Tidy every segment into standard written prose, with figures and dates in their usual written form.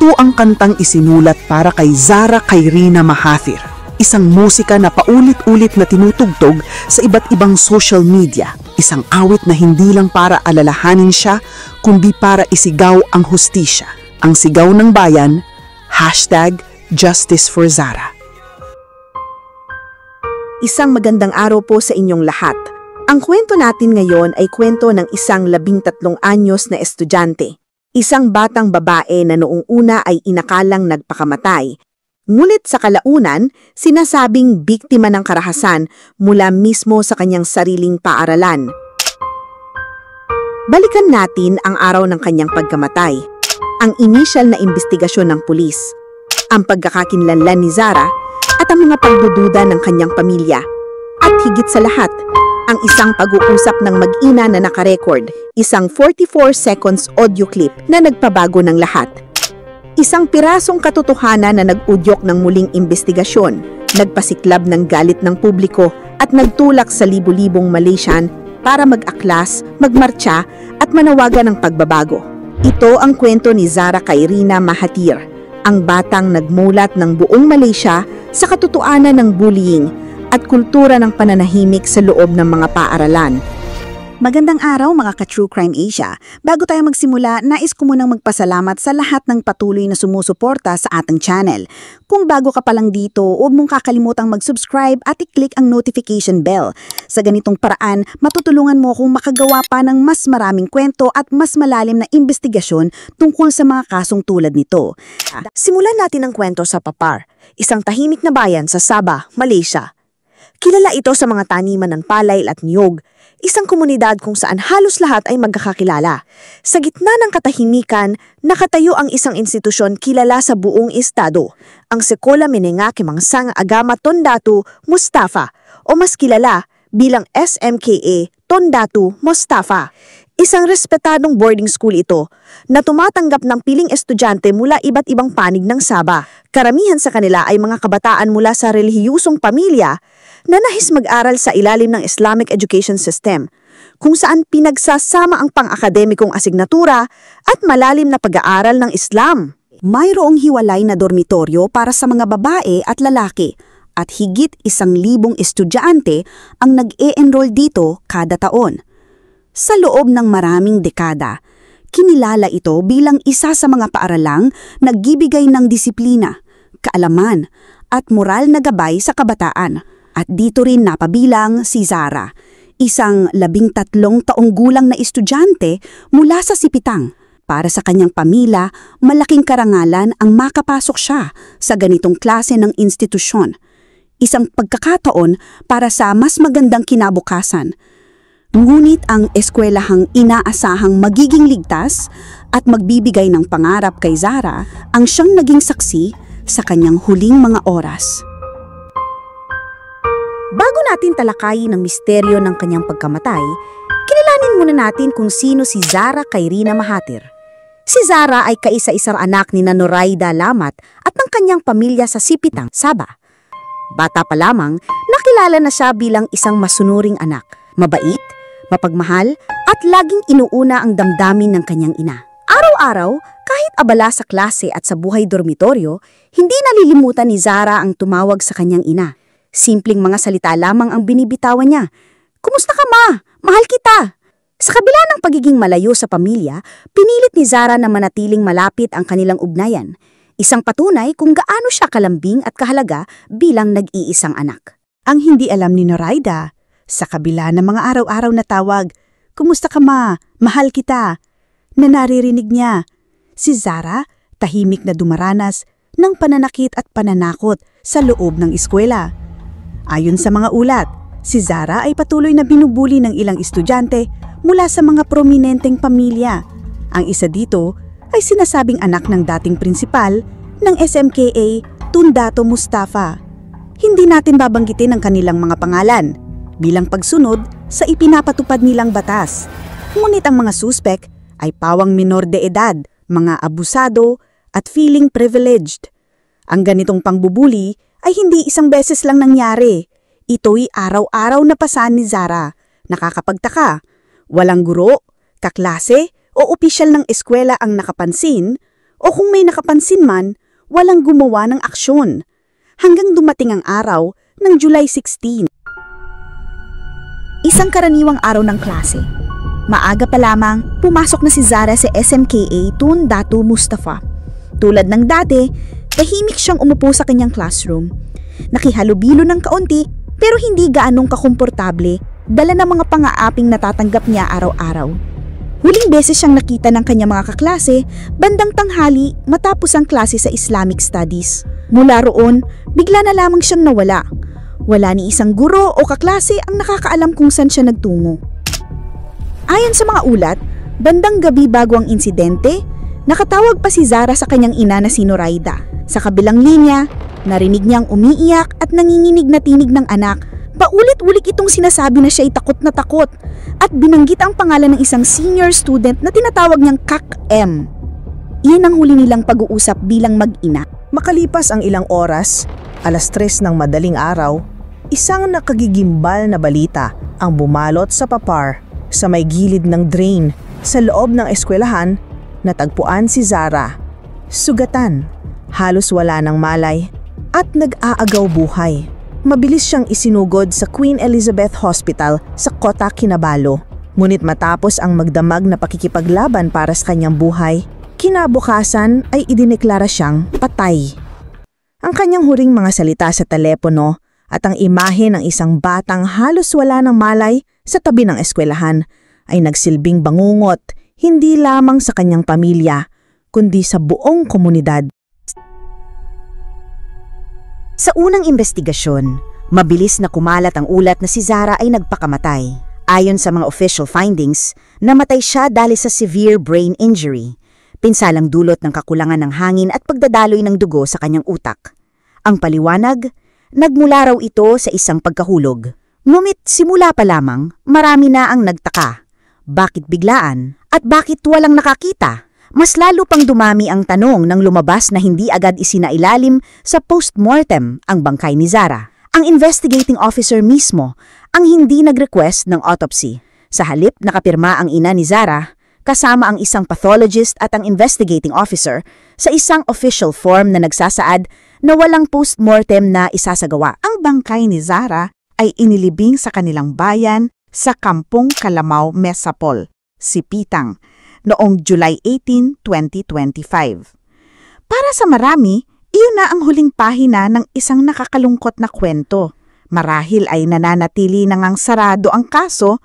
Ito ang kantang isinulat para kay Zara Cairina Mahathir, isang musika na paulit-ulit na tinutugtog sa iba't ibang social media. Isang awit na hindi lang para alalahanin siya, kundi para isigaw ang hustisya. Ang sigaw ng bayan, #Justice for Zara. Isang magandang araw po sa inyong lahat. Ang kwento natin ngayon ay kwento ng isang 13 anyos na estudyante. Isang batang babae na noong una ay inakalang nagpakamatay. Ngunit sa kalaunan, sinasabing biktima ng karahasan mula mismo sa kanyang sariling paaralan. Balikan natin ang araw ng kanyang pagkamatay. Ang inisyal na investigasyon ng pulis, ang pagkakakinlanlan ni Zara at ang mga pagdududa ng kanyang pamilya. At higit sa lahat, ang isang pag-uusap ng mag-ina na nakarecord, isang 44 seconds audio clip na nagpabago ng lahat. Isang pirasong katotohanan na nag-udyok ng muling investigasyon, nagpasiklab ng galit ng publiko at nagtulak sa libu-libong Malaysian para mag-aklas, magmartsa at manawagan ng pagbabago. Ito ang kwento ni Zara Cairina Mahathir, ang batang nagmulat ng buong Malaysia sa katotohanan ng bullying at kultura ng pananahimik sa loob ng mga paaralan. Magandang araw mga ka-True Crime Asia. Bago tayo magsimula, nais ko munang magpasalamat sa lahat ng patuloy na sumusuporta sa ating channel. Kung bago ka pa lang dito, huwag mong kakalimutang mag-subscribe at i-click ang notification bell. Sa ganitong paraan, matutulungan mo akong makagawa pa ng mas maraming kwento at mas malalim na investigasyon tungkol sa mga kasong tulad nito. Simulan natin ang kwento sa Papar, isang tahimik na bayan sa Sabah, Malaysia. Kilala ito sa mga taniman ng palay at niyog, isang komunidad kung saan halos lahat ay magkakakilala. Sa gitna ng katahimikan, nakatayo ang isang institusyon kilala sa buong estado, ang Sekolah Menengah Kemangsang Agama Tun Datu Mustafa o mas kilala bilang SMKA Tun Datu Mustafa. Isang respetadong boarding school ito na tumatanggap ng piling estudyante mula iba't ibang panig ng Sabah. Karamihan sa kanila ay mga kabataan mula sa relihiyosong pamilya na nais mag-aral sa ilalim ng Islamic Education System, kung saan pinagsasama ang pang-akademikong asignatura at malalim na pag-aaral ng Islam. Mayroong hiwalay na dormitoryo para sa mga babae at lalaki at higit 1,000 estudyante ang nag-e-enroll dito kada taon. Sa loob ng maraming dekada, kinilala ito bilang isa sa mga paaralang nagbibigay ng disiplina, kaalaman at moral na gabay sa kabataan. At dito rin napabilang si Zara, isang 13 taong gulang na estudyante mula sa Sipitang. Para sa kanyang pamilya, malaking karangalan ang makapasok siya sa ganitong klase ng institusyon. Isang pagkakataon para sa mas magandang kinabukasan. Ngunit ang eskwelahang inaasahang magiging ligtas at magbibigay ng pangarap kay Zara ang siyang naging saksi sa kanyang huling mga oras. Bago natin talakayin ang misteryo ng kanyang pagkamatay, kilalanin muna natin kung sino si Zara Cairina Mahathir. Si Zara ay kaisa-isang anak ni Noraida Lamat at ng kanyang pamilya sa Sipitang, Sabah. Bata pa lamang, nakilala na siya bilang isang masunuring anak, mabait, mapagmahal at laging inuuna ang damdamin ng kanyang ina. Araw-araw, kahit abala sa klase at sa buhay dormitoryo, hindi nalilimutan ni Zara ang tumawag sa kanyang ina. Simpleng mga salita lamang ang binibitawan niya. "Kumusta ka, ma? Mahal kita." Sa kabila ng pagiging malayo sa pamilya, pinilit ni Zara na manatiling malapit ang kanilang ugnayan. Isang patunay kung gaano siya kalambing at kahalaga bilang nag-iisang anak. Ang hindi alam ni Noraida, sa kabila ng mga araw-araw na tawag, "Kumusta ka, ma? Mahal kita," na naririnig niya, si Zara tahimik na dumaranas ng pananakit at pananakot sa loob ng eskwela. Ayon sa mga ulat, si Zara ay patuloy na binubuli ng ilang estudyante mula sa mga prominenteng pamilya. Ang isa dito ay sinasabing anak ng dating prinsipal ng SMKA Tun Datu Mustafa. Hindi natin babanggitin ang kanilang mga pangalan bilang pagsunod sa ipinapatupad nilang batas. Ngunit ang mga suspek ay pawang minor de edad, mga abusado at feeling privileged. Ang ganitong pangbubuli ay hindi isang beses lang nangyari. Ito'y araw-araw na pasan ni Zara. Nakakapagtaka. Walang guro, kaklase o opisyal ng eskwela ang nakapansin O kung may nakapansin man, walang gumawa ng aksyon. Hanggang dumating ang araw ng July 16. Isang karaniwang araw ng klase. Maaga pa lamang, pumasok na si Zara sa SMKA Tun Datu Mustafa. Tulad ng dati, tahimik siyang umupo sa kanyang classroom. Nakihalubilo ng kaunti pero hindi gaanong kakomportable, dala ng mga pangaaping natatanggap niya araw-araw. Huling beses siyang nakita ng kanyang mga kaklase bandang tanghali matapos ang klase sa Islamic Studies. Mula roon, bigla na lamang siyang nawala. Wala ni isang guro o kaklase ang nakakaalam kung saan siya nagtungo. Ayon sa mga ulat, bandang gabi bago ang insidente, nakatawag pa si Zara sa kanyang ina na si Noraida. Sa kabilang linya, narinig niyang umiiyak at nanginginig na tinig ng anak. Paulit-ulit itong sinasabi na siya ay takot na takot at binanggit ang pangalan ng isang senior student na tinatawag niyang Kak M. Iyan ang huli nilang pag-uusap bilang mag-ina. Makalipas ang ilang oras, 3:00 ng madaling araw, isang nakagigimbal na balita ang bumalot sa papar sa may gilid ng drain sa loob ng eskwelahan. Natagpuan si Zara. Sugatan, halos wala ng malay at nag-aagaw buhay. Mabilis siyang isinugod sa Queen Elizabeth Hospital sa Kota Kinabalu. Ngunit matapos ang magdamag na pakikipaglaban para sa kanyang buhay, kinabukasan ay idineklara siyang patay. Ang kanyang huring mga salita sa telepono at ang imahe ng isang batang halos wala ng malay sa tabi ng eskwelahan ay nagsilbing bangungot hindi lamang sa kanyang pamilya, kundi sa buong komunidad. Sa unang investigasyon, mabilis na kumalat ang ulat na si Zara ay nagpakamatay. Ayon sa mga official findings, namatay siya dahil sa severe brain injury, pinsalang dulot ng kakulangan ng hangin at pagdadaloy ng dugo sa kanyang utak. Ang paliwanag, nagmula raw ito sa isang pagkahulog. Ngunit simula pa lamang, marami na ang nagtaka. Bakit biglaan? At bakit walang nakakita? Mas lalo pang dumami ang tanong nang lumabas na hindi agad isinailalim sa postmortem ang bangkay ni Zara. Ang investigating officer mismo ang hindi nag-request ng autopsy. Sa halip nakapirma ang ina ni Zara, kasama ang isang pathologist at ang investigating officer sa isang official form na nagsasaad na walang postmortem na isasagawa. Ang bangkay ni Zara ay inilibing sa kanilang bayan sa Kampong Calamaw, Mesapol, Sipitang, noong July 18, 2025. Para sa marami, iyon na ang huling pahina ng isang nakakalungkot na kwento. Marahil ay nananatili na ngang sarado ang kaso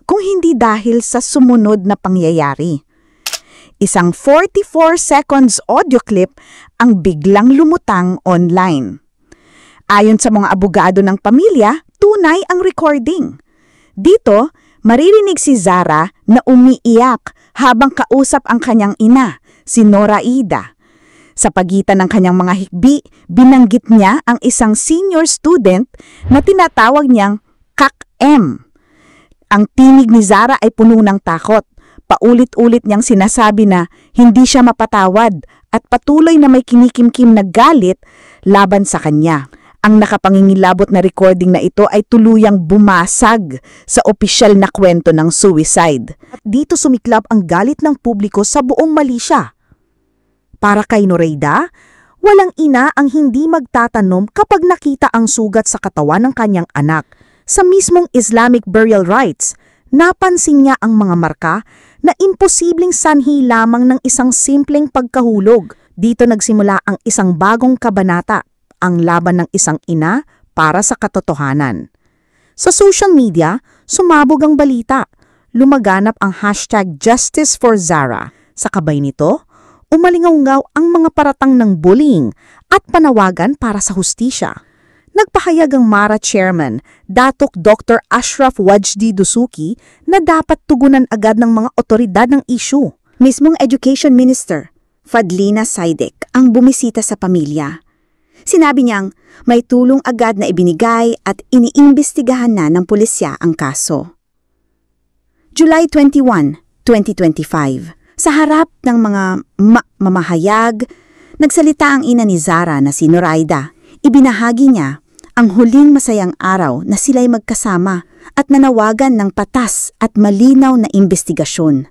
kung hindi dahil sa sumunod na pangyayari. Isang 44 seconds audio clip ang biglang lumutang online. Ayon sa mga abogado ng pamilya, tunay ang recording. Dito, maririnig si Zara na umiiyak habang kausap ang kanyang ina, si Noraida. Sa pagitan ng kanyang mga hikbi, binanggit niya ang isang senior student na tinatawag niyang Kak M. Ang tinig ni Zara ay puno ng takot. Paulit-ulit niyang sinasabi na hindi siya mapatawad at patuloy na may kinikimkim na galit laban sa kanya. Ang nakapangingilabot na recording na ito ay tuluyang bumasag sa opisyal na kwento ng suicide. At dito sumiklab ang galit ng publiko sa buong Malaysia. Para kay Noraida, walang ina ang hindi magtatanom kapag nakita ang sugat sa katawan ng kanyang anak. Sa mismong Islamic burial rites, napansin niya ang mga marka na imposibleng sanhi lamang ng isang simpleng pagkahulog. Dito nagsimula ang isang bagong kabanata, ang laban ng isang ina para sa katotohanan. Sa social media, sumabog ang balita. Lumaganap ang hashtag Justice for Zara. Sa kabay nito, umalingaw ang mga paratang ng bullying at panawagan para sa hustisya. Nagpahayag ang MARA chairman, Datuk Dr. Ashraf Wajdi Dusuki, na dapat tugunan agad ng mga otoridad ng issue. Mismong Education Minister, Fadlina Saidek, ang bumisita sa pamilya. Sinabi niyang may tulong agad na ibinigay at iniimbestigahan na ng pulisya ang kaso. July 21, 2025. Sa harap ng mga mamahayag, nagsalita ang ina ni Zara na si Noraida. Ibinahagi niya ang huling masayang araw na sila'y magkasama at nanawagan ng patas at malinaw na imbestigasyon.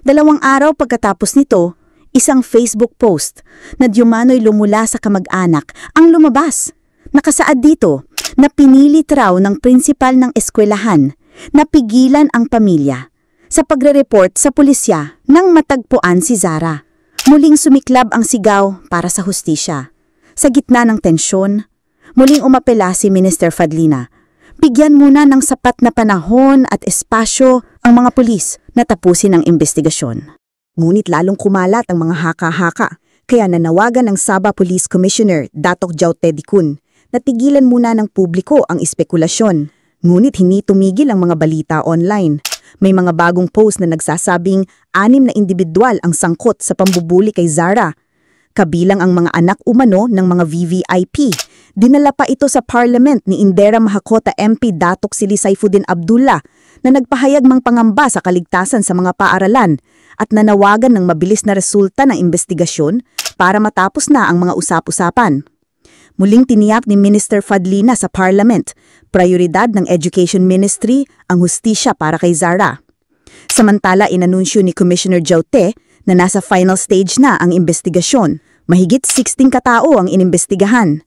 2 araw pagkatapos nito, Isang Facebook post na dyumano'y lumula sa kamag-anak ang lumabas. Nakasaad dito na pinilit raw ng prinsipal ng eskwelahan na pigilan ang pamilya sa pagre-report sa pulisya nang matagpuan si Zara. Muling sumiklab ang sigaw para sa hustisya. Sa gitna ng tensyon, muling umapela si Minister Fadlina. Bigyan muna ng sapat na panahon at espasyo ang mga pulis na tapusin ang investigasyon. Ngunit lalong kumalat ang mga haka-haka, kaya nanawagan ng Sabah Police Commissioner Datok Jaute Dicun na tigilan muna ng publiko ang espekulasyon. Ngunit hindi tumigil ang mga balita online. May mga bagong post na nagsasabing 6 na individual ang sangkot sa pambubuli kay Zara. Kabilang ang mga anak umano ng mga VVIP. Dinala pa ito sa Parliament ni Indira Mahakota MP Datok Sili Saifuddin Abdullah na nagpahayag mang pangamba sa kaligtasan sa mga paaralan at nanawagan ng mabilis na resulta ng investigasyon para matapos na ang mga usap-usapan. Muling tiniyak ni Minister Fadlina sa Parliament, prioridad ng Education Ministry ang hustisya para kay Zara. Samantala, inanunsyo ni Commissioner Jaute na nasa final stage na ang investigasyon. Mahigit 16 katao ang inimbestigahan.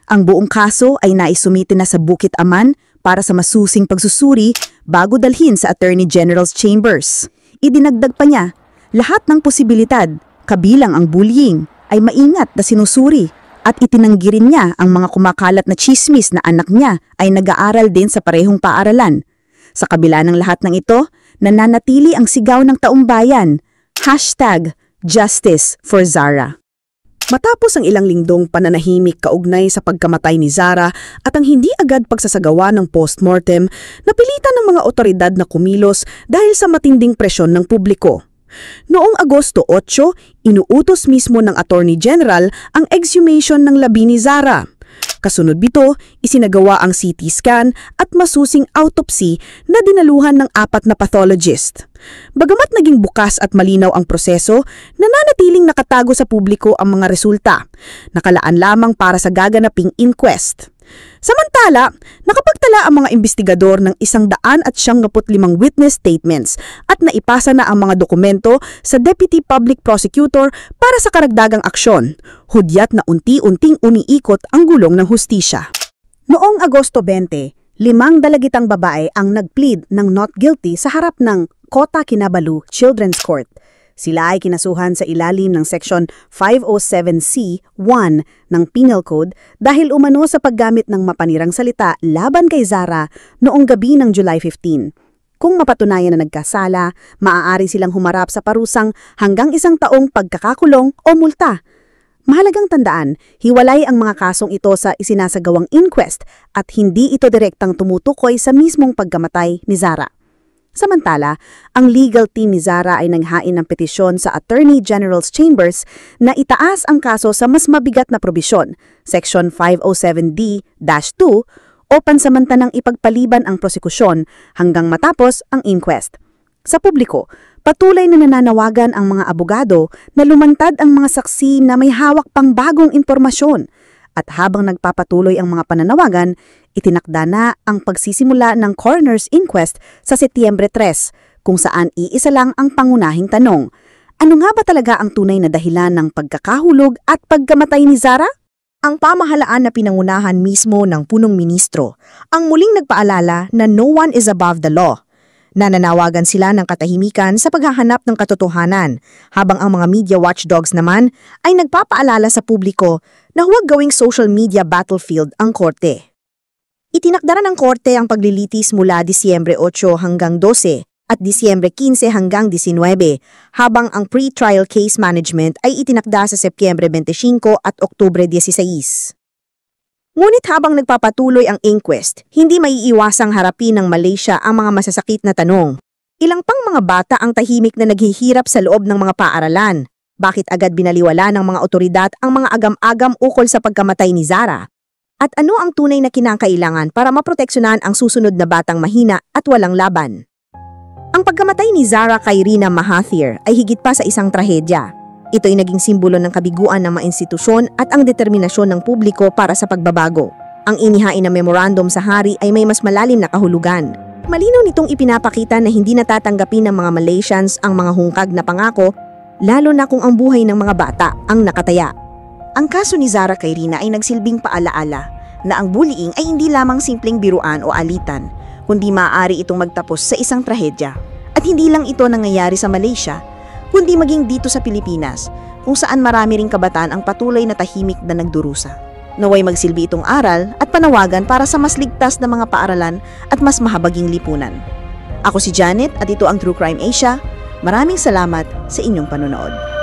Ang buong kaso ay naisumite na sa Bukit Aman para sa masusing pagsusuri bago dalhin sa Attorney General's Chambers. Idinagdag pa niya, lahat ng posibilidad, kabilang ang bullying, ay maingat na sinusuri at itinanggi rin niya ang mga kumakalat na chismis na anak niya ay nag-aaral din sa parehong paaralan. Sa kabila ng lahat ng ito, nananatili ang sigaw ng taumbayan, #Justice for Zara. Matapos ang ilang lingdong pananahimik kaugnay sa pagkamatay ni Zara at ang hindi agad pagsasagawa ng postmortem, napilitan ng mga otoridad na kumilos dahil sa matinding presyon ng publiko. Noong Agosto 8, inuutos mismo ng Attorney General ang exhumation ng labi ni Zara. Kasunod nito, isinagawa ang CT scan at masusing autopsy na dinaluhan ng 4 na pathologist. Bagamat naging bukas at malinaw ang proseso, nananatiling nakatago sa publiko ang mga resulta. Nakalaan lamang para sa gaganaping inquest. Samantala, nakapagtala ang mga investigador ng 195 witness statements at naipasa na ang mga dokumento sa Deputy Public Prosecutor para sa karagdagang aksyon, hudyat na unti-unting umiikot ang gulong ng hustisya. Noong Agosto 20, 5 dalagitang babae ang nag-plead ng not guilty sa harap ng Kota Kinabalu Children's Court. Sila ay kinasuhan sa ilalim ng Section 507C1 ng Penal Code dahil umano sa paggamit ng mapanirang salita laban kay Zara noong gabi ng July 15. Kung mapatunayan na nagkasala, maaari silang humarap sa parusang hanggang 1 taong pagkakakulong o multa. Mahalagang tandaan, hiwalay ang mga kasong ito sa isinasagawang inquest at hindi ito direktang tumutukoy sa mismong pagkamatay ni Zara. Samantala, ang legal team ni Zara ay nanghain ng petisyon sa Attorney General's Chambers na itaas ang kaso sa mas mabigat na probisyon, Section 507D-2, o pansamantalang ipagpaliban ang prosekusyon hanggang matapos ang inquest. Sa publiko, patuloy na nananawagan ang mga abogado na lumantad ang mga saksi na may hawak pang bagong impormasyon. At habang nagpapatuloy ang mga pananawagan, itinakda na ang pagsisimula ng coroner's inquest sa Setyembre 3, kung saan iisa lang ang pangunahing tanong. Ano nga ba talaga ang tunay na dahilan ng pagkakahulog at pagkamatay ni Zara? Ang pamahalaan na pinangunahan mismo ng punong ministro ang muling nagpaalala na no one is above the law. Nananawagan sila ng katahimikan sa paghahanap ng katotohanan, habang ang mga media watchdogs naman ay nagpapaalala sa publiko na huwag gawing social media battlefield ang korte. Itinakda ng korte ang paglilitis mula Disyembre 8 hanggang 12 at Disyembre 15 hanggang 19, habang ang pre-trial case management ay itinakda sa Setyembre 25 at Oktubre 16. Ngunit habang nagpapatuloy ang inquest, hindi maiiwasang harapin ng Malaysia ang mga masasakit na tanong. Ilang pang mga bata ang tahimik na naghihirap sa loob ng mga paaralan. Bakit agad binaliwala ng mga otoridad ang mga agam-agam ukol sa pagkamatay ni Zara? At ano ang tunay na kinakailangan para maproteksyonan ang susunod na batang mahina at walang laban? Ang pagkamatay ni Zara Khairina Mahathir ay higit pa sa isang trahedya. Ito ay naging simbolo ng kabiguan ng mga institusyon at ang determinasyon ng publiko para sa pagbabago. Ang inihain na memorandum sa hari ay may mas malalim na kahulugan. Malinaw nitong ipinapakita na hindi natatanggapin ng mga Malaysians ang mga hungkag na pangako lalo na kung ang buhay ng mga bata ang nakataya. Ang kaso ni Zara kay Rina ay nagsilbing paalaala na ang bullying ay hindi lamang simpleng biruan o alitan, kundi maaari itong magtapos sa isang trahedya. At hindi lang ito nangyayari sa Malaysia, kundi maging dito sa Pilipinas, kung saan marami ring kabataan ang patuloy na tahimik na nagdurusa. Naway magsilbi itong aral at panawagan para sa mas ligtas na mga paaralan at mas mahabaging lipunan. Ako si Janet at ito ang True Crime Asia. Maraming salamat sa inyong panonood.